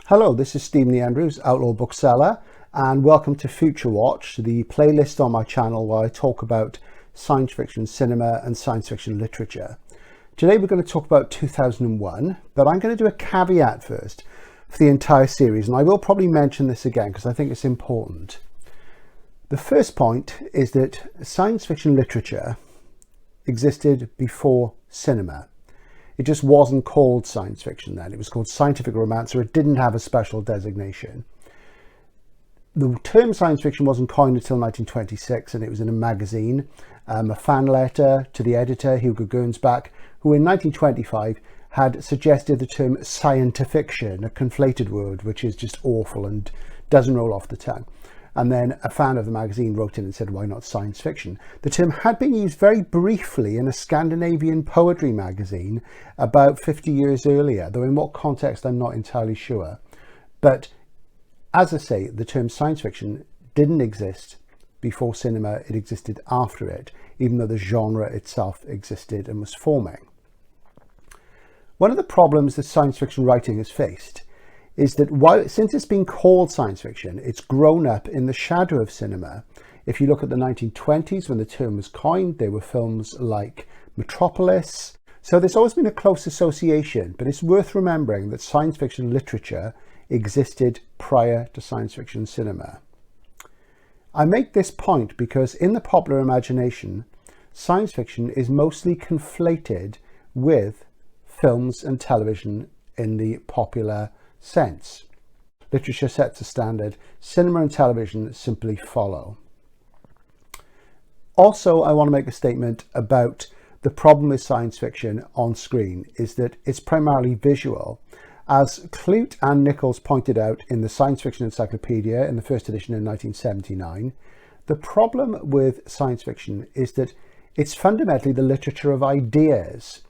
Hello, this is Stephen E. Andrews, Outlaw Bookseller, and welcome to Future Watch, the playlist on my channel where I talk about science fiction cinema and science fiction literature. Today we're going to talk about 2001, but I'm going to do a caveat first for the entire series, and I will probably mention this again because I think it's important. The first point is that science fiction literature existed before cinema. It just wasn't called science fiction then. It was called scientific romance, or it didn't have a special designation. The term science fiction wasn't coined until 1926, and it was in a magazine, a fan letter to the editor, Hugo Gernsback, who in 1925 had suggested the term scientifiction, a conflated word, which is just awful and doesn't roll off the tongue. And then a fan of the magazine wrote in and said, why not science fiction? The term had been used very briefly in a Scandinavian poetry magazine about 50 years earlier, though in what context I'm not entirely sure. But as I say, the term science fiction didn't exist before cinema, it existed after it, even though the genre itself existed and was forming. One of the problems that science fiction writing has faced is that since it's been called science fiction, it's grown up in the shadow of cinema. If you look at the 1920s, when the term was coined, there were films like Metropolis. So there's always been a close association, but it's worth remembering that science fiction literature existed prior to science fiction cinema. I make this point because in the popular imagination, science fiction is mostly conflated with films and television in the popular sense. Literature sets a standard, cinema and television simply follow. Also, I want to make a statement about the problem with science fiction on screen is that it's primarily visual. As Clute and Nichols pointed out in the Science Fiction Encyclopedia in the first edition in 1979, the problem with science fiction is that it's fundamentally the literature of ideas.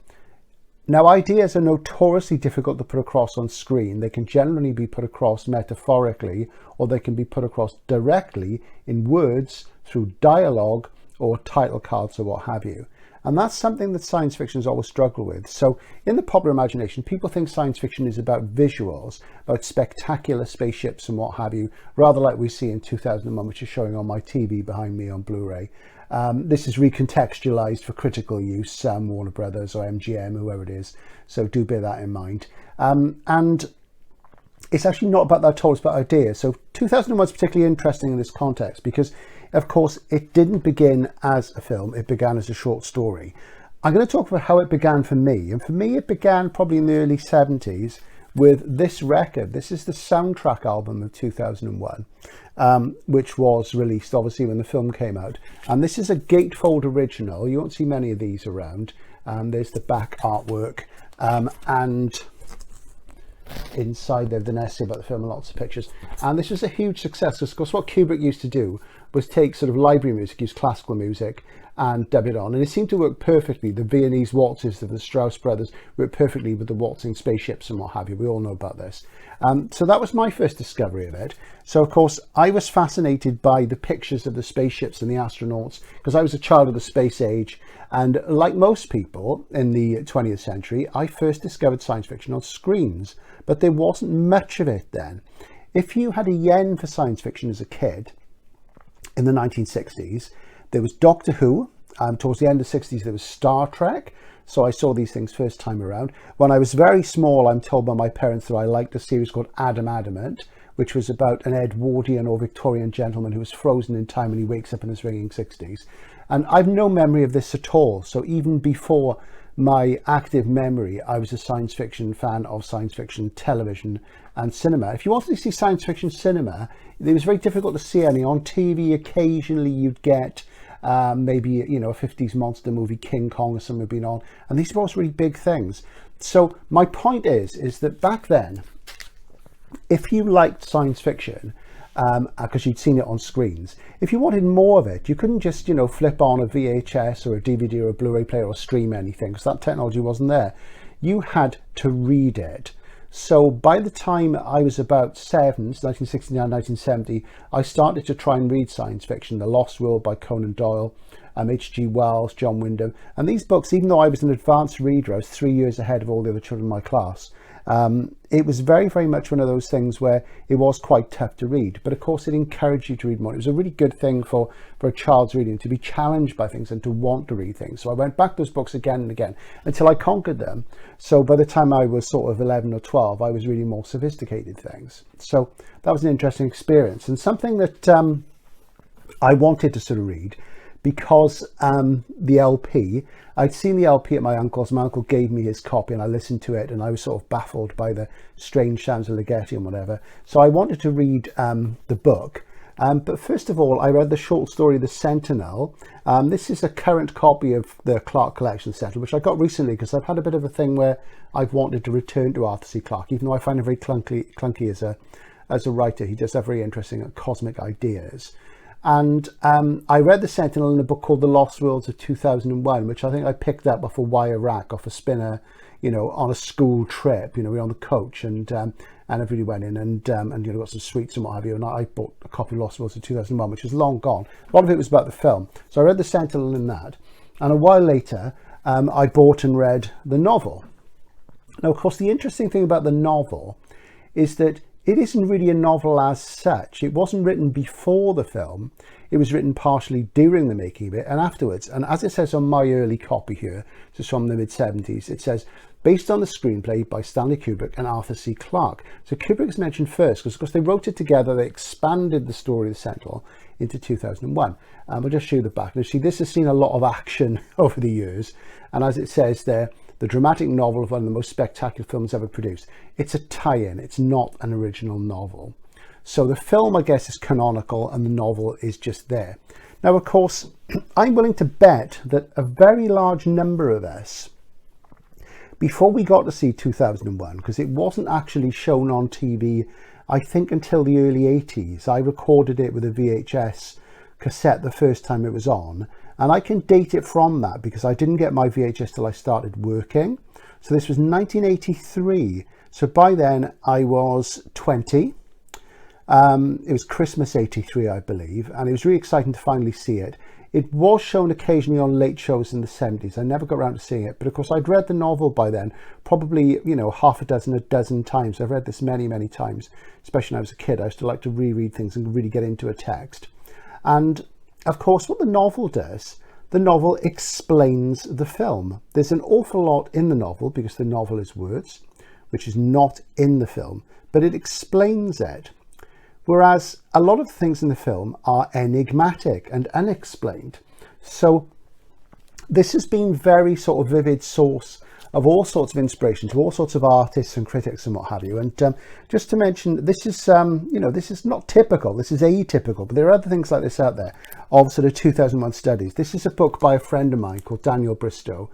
Now, ideas are notoriously difficult to put across on screen. They can generally be put across metaphorically, or they can be put across directly in words through dialogue or title cards or what have you. And that's something that science fiction has always struggled with. So in the popular imagination, people think science fiction is about visuals, about spectacular spaceships and what have you, rather like we see in 2001, which is showing on my TV behind me on Blu-ray. This is recontextualized for critical use, Warner Brothers or MGM, whoever it is. So do bear that in mind. And it's actually not about that at all, it's about ideas. So 2001 is particularly interesting in this context because, of course, it didn't begin as a film, it began as a short story. I'm going to talk about how it began for me. And for me, it began probably in the early 70s with this record. This is the soundtrack album of 2001. Which was released obviously when the film came out, and this is a gatefold original. You won't see many of these around. There's the back artwork, and inside there's an essay about the film and lots of pictures. And this was a huge success. Of course, what Kubrick used to do was take sort of library music, use classical music, and dub it on, and it seemed to work perfectly. The Viennese waltzes of the Strauss brothers worked perfectly with the waltzing spaceships and what have you. We all know about this. So that was my first discovery of it. So of course I was fascinated by the pictures of the spaceships and the astronauts because I was a child of the space age, and like most people in the 20th century, I first discovered science fiction on screens, but there wasn't much of it then. If you had a yen for science fiction as a kid in the 1960s, there was Doctor Who. Towards the end of the 60s, there was Star Trek. So I saw these things first time around. When I was very small, I'm told by my parents that I liked a series called Adam Adamant, which was about an Edwardian or Victorian gentleman who was frozen in time and he wakes up in his ringing 60s. And I've no memory of this at all. So even before my active memory, I was a science fiction fan of science fiction television and cinema. If you wanted to see science fiction cinema, it was very difficult to see any. On TV, occasionally you'd get maybe, a 50s monster movie, King Kong or something had been on. And these were also really big things. So my point is that back then, if you liked science fiction, because you'd seen it on screens, if you wanted more of it, you couldn't just, flip on a VHS or a DVD or a Blu-ray player or stream anything, because that technology wasn't there. You had to read it. So by the time I was about 1969, 1970, I started to try and read science fiction. The Lost World by Conan Doyle, H.G. Wells, John Wyndham. And these books, even though I was an advanced reader, I was 3 years ahead of all the other children in my class. It was very, very much one of those things where it was quite tough to read, but of course it encouraged you to read more. It was a really good thing for a child's reading, to be challenged by things and to want to read things. So I went back to those books again and again until I conquered them. So by the time I was sort of 11 or 12, I was reading more sophisticated things. So that was an interesting experience, and something that I wanted to sort of read, because the LP, I'd seen the LP at my uncle's. My uncle gave me his copy and I listened to it, and I was sort of baffled by the strange sounds of Ligeti and whatever. So I wanted to read the book. But first of all, I read the short story, The Sentinel. This is a current copy of the Clarke collection Sentinel, which I got recently because I've had a bit of a thing where I've wanted to return to Arthur C Clarke, even though I find him very clunky as a writer. He does have very interesting cosmic ideas. And I read The Sentinel in a book called The Lost Worlds of 2001, which I think I picked up off a wire rack, off a spinner, on a school trip. We were on the coach, and everybody went in and got some sweets and what have you. And I bought a copy of Lost Worlds of 2001, which is long gone. A lot of it was about the film. So I read The Sentinel in that. And a while later, I bought and read the novel. Now, of course, the interesting thing about the novel is that it isn't really a novel as such. It wasn't written before the film. It was written partially during the making of it and afterwards. And as it says on my early copy here, this is from the mid-70s, it says, based on the screenplay by Stanley Kubrick and Arthur C Clarke. So Kubrick is mentioned first because, of course, they wrote it together. They expanded the story of The Sentinel into 2001. I'll just show you the back. Now, see, this has seen a lot of action over the years. And as it says there, the dramatic novel of one of the most spectacular films ever produced. It's a tie-in. It's not an original novel. So the film, I guess, is canonical and the novel is just there. Now, of course, I'm willing to bet that a very large number of us, before we got to see 2001, because it wasn't actually shown on TV, I think, until the early 80s. I recorded it with a VHS cassette the first time it was on. And I can date it from that because I didn't get my VHS till I started working. So this was 1983. So by then I was 20. It was Christmas 83, I believe. And it was really exciting to finally see it. It was shown occasionally on late shows in the 70s. I never got around to seeing it. But of course, I'd read the novel by then, probably, half a dozen times. I've read this many, many times, especially when I was a kid. I used to like to reread things and really get into a text. And of course, what the novel does, the novel explains the film. There's an awful lot in the novel because the novel is words, which is not in the film, but it explains it. Whereas a lot of things in the film are enigmatic and unexplained. So this has been very sort of vivid source of all sorts of inspiration to all sorts of artists and critics and what have you. And just to mention, this is, this is not typical, this is atypical, but there are other things like this out there of sort of 2001 studies. This is a book by a friend of mine called Daniel Bristow,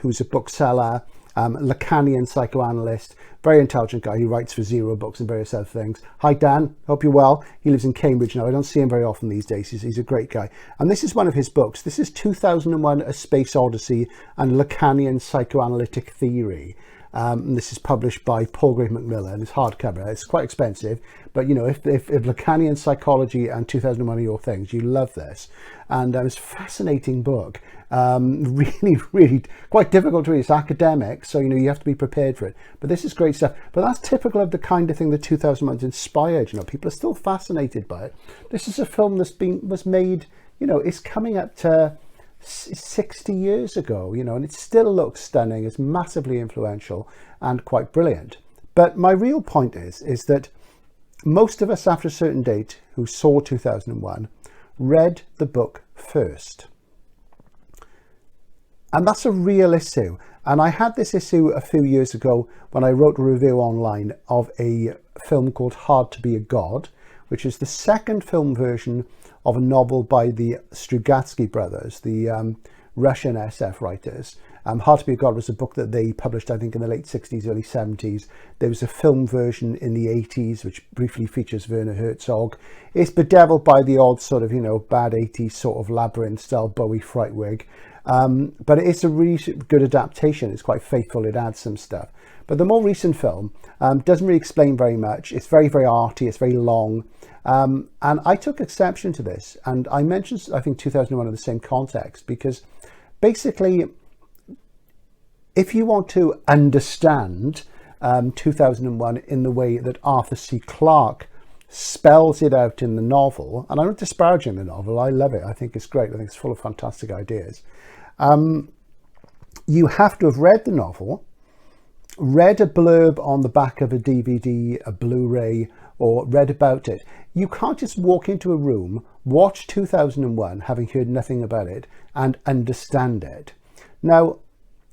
who's a bookseller, Lacanian psychoanalyst, very intelligent guy. He writes for Zero Books and various other things. Hi, Dan. Hope you're well. He lives in Cambridge now. I don't see him very often these days. He's a great guy. And this is one of his books. This is 2001: A Space Odyssey and Lacanian Psychoanalytic Theory. This is published by Palgrave Macmillan. It's hardcover. It's quite expensive, but if Lacanian psychology and 2001 are your things, you love this. And it's a fascinating book. Really, really quite difficult to read. It's academic, so you have to be prepared for it. But this is great stuff. But that's typical of the kind of thing that 2001 inspired. People are still fascinated by it. This is a film was made. It's coming up to 60 years ago, and it still looks stunning. It's massively influential and quite brilliant. But my real point is that most of us after a certain date who saw 2001 read the book first. And that's a real issue. And I had this issue a few years ago when I wrote a review online of a film called Hard to Be a God, which is the second film version of a novel by the Strugatsky brothers, the Russian SF writers. Hard to Be a God was a book that they published, I think, in the late 60s, early 70s. There was a film version in the 80s, which briefly features Werner Herzog. It's bedeviled by the odd sort of, bad 80s sort of labyrinth-style Bowie fright wig. But it's a really good adaptation. It's quite faithful. It adds some stuff. But the more recent film doesn't really explain very much. It's very, very arty. It's very long. And I took exception to this. And I mentioned, I think, 2001 in the same context, because basically, if you want to understand 2001 in the way that Arthur C Clarke spells it out in the novel, and I'm not disparaging the novel, I love it, I think it's great, I think it's full of fantastic ideas. You have to have read the novel, read a blurb on the back of a DVD, a Blu-ray, or read about it. You can't just walk into a room, watch 2001, having heard nothing about it, and understand it. Now,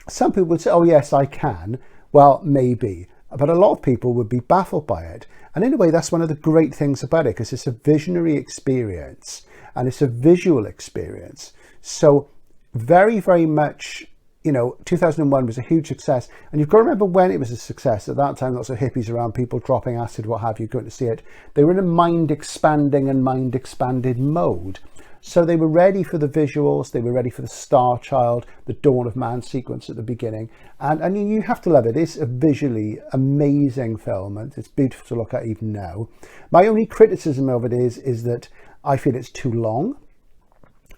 some people would say, oh yes, I can. Well, maybe. But a lot of people would be baffled by it. And in a way, that's one of the great things about it, because it's a visionary experience and it's a visual experience. So very, very much, you know, 2001 was a huge success. And you've got to remember when it was a success. At that time, lots of hippies around, people dropping acid, what have you, going to see it. They were in a mind expanding and mind expanded mode. So they were ready for the visuals, they were ready for the Star Child, the Dawn of Man sequence at the beginning. And you have to love it. It's a visually amazing film, and it's beautiful to look at even now. My only criticism of it is that I feel it's too long.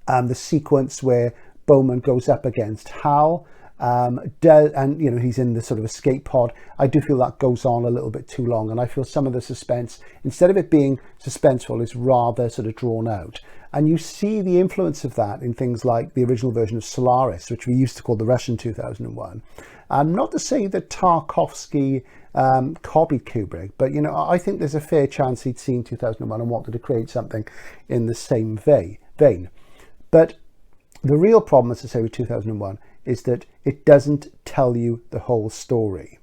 The sequence where Bowman goes up against Hal, and you know, he's in the sort of escape pod, I do feel that goes on a little bit too long, and I feel some of the suspense, instead of it being suspenseful, is rather sort of drawn out. And you see the influence of that in things like the original version of Solaris, which we used to call the Russian 2001. And not to say that Tarkovsky copied Kubrick, but you know, I think there's a fair chance he'd seen 2001 and wanted to create something in the same vein. But the real problem, as I say, with 2001 is that it doesn't tell you the whole story.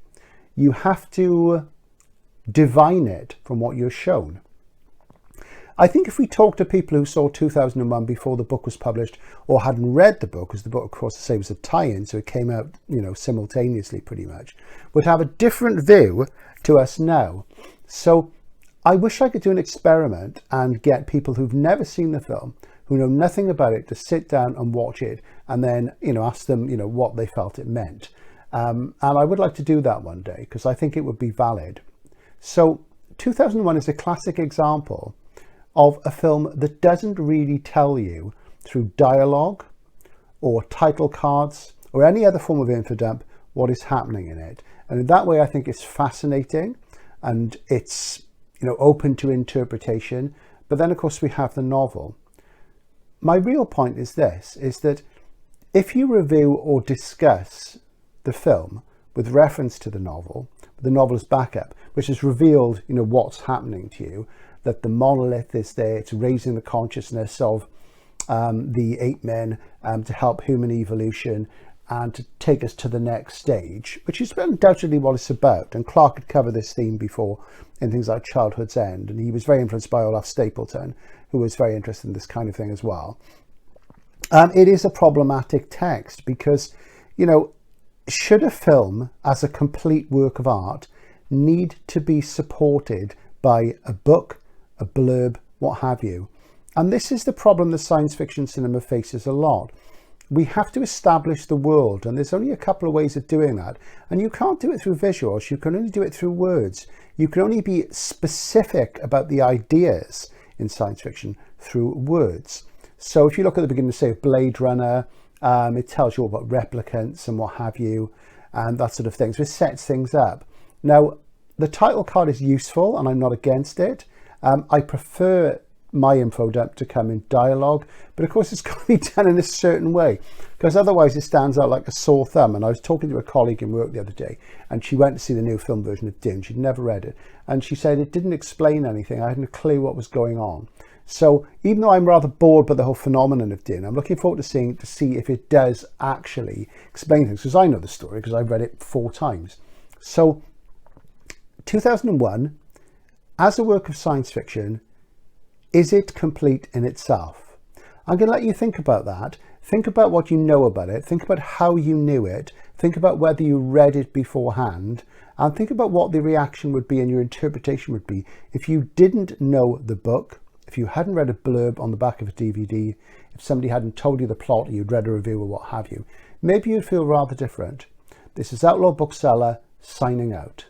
You have to divine it from what you're shown. I think if we talk to people who saw 2001 before the book was published or hadn't read the book, because the book, of course, to say, was a tie-in, so it came out, you know, simultaneously pretty much, would have a different view to us now. So I wish I could do an experiment and get people who've never seen the film, who know nothing about it, to sit down and watch it, and then, you know, ask them, you know, what they felt it meant. And I would like to do that one day, because I think it would be valid. So 2001 is a classic example of a film that doesn't really tell you through dialogue or title cards or any other form of info dump what is happening in it. And in that way, I think it's fascinating and it's, you know, open to interpretation. But then, of course, we have the novel. My real point is this, is that if you review or discuss the film with reference to the novel as backup, which has revealed, you know, what's happening to you, that the monolith is there, it's raising the consciousness of the 8 men to help human evolution and to take us to the next stage, which is undoubtedly what it's about. And Clarke had covered this theme before in things like Childhood's End, and he was very influenced by Olaf Stapleton, who was very interested in this kind of thing as well. It is a problematic text because, you know, should a film as a complete work of art need to be supported by a book, a blurb, what have you? And this is the problem that science fiction cinema faces a lot. We have to establish the world, and there's only a couple of ways of doing that. And you can't do it through visuals, you can only do it through words. You can only be specific about the ideas in science fiction through words. So if you look at the beginning, say, of Blade Runner, it tells you all about replicants and what have you, and that sort of thing. So it sets things up. Now, the title card is useful, and I'm not against it. I prefer my info dump to come in dialogue, but of course it's got to be done in a certain way, because otherwise it stands out like a sore thumb. And I was talking to a colleague in work the other day, and she went to see the new film version of Dune. She'd never read it, and she said it didn't explain anything. I hadn't a clue what was going on. So even though I'm rather bored by the whole phenomenon of Dune, I'm looking forward to see if it does actually explain things, because I know the story because I've read it 4 times. So 2001, as a work of science fiction, is it complete in itself? I'm going to let you think about that. Think about what you know about it. Think about how you knew it. Think about whether you read it beforehand. And think about what the reaction would be and your interpretation would be if you didn't know the book, if you hadn't read a blurb on the back of a DVD, if somebody hadn't told you the plot or you'd read a review or what have you. Maybe you'd feel rather different. This is Outlaw Bookseller signing out.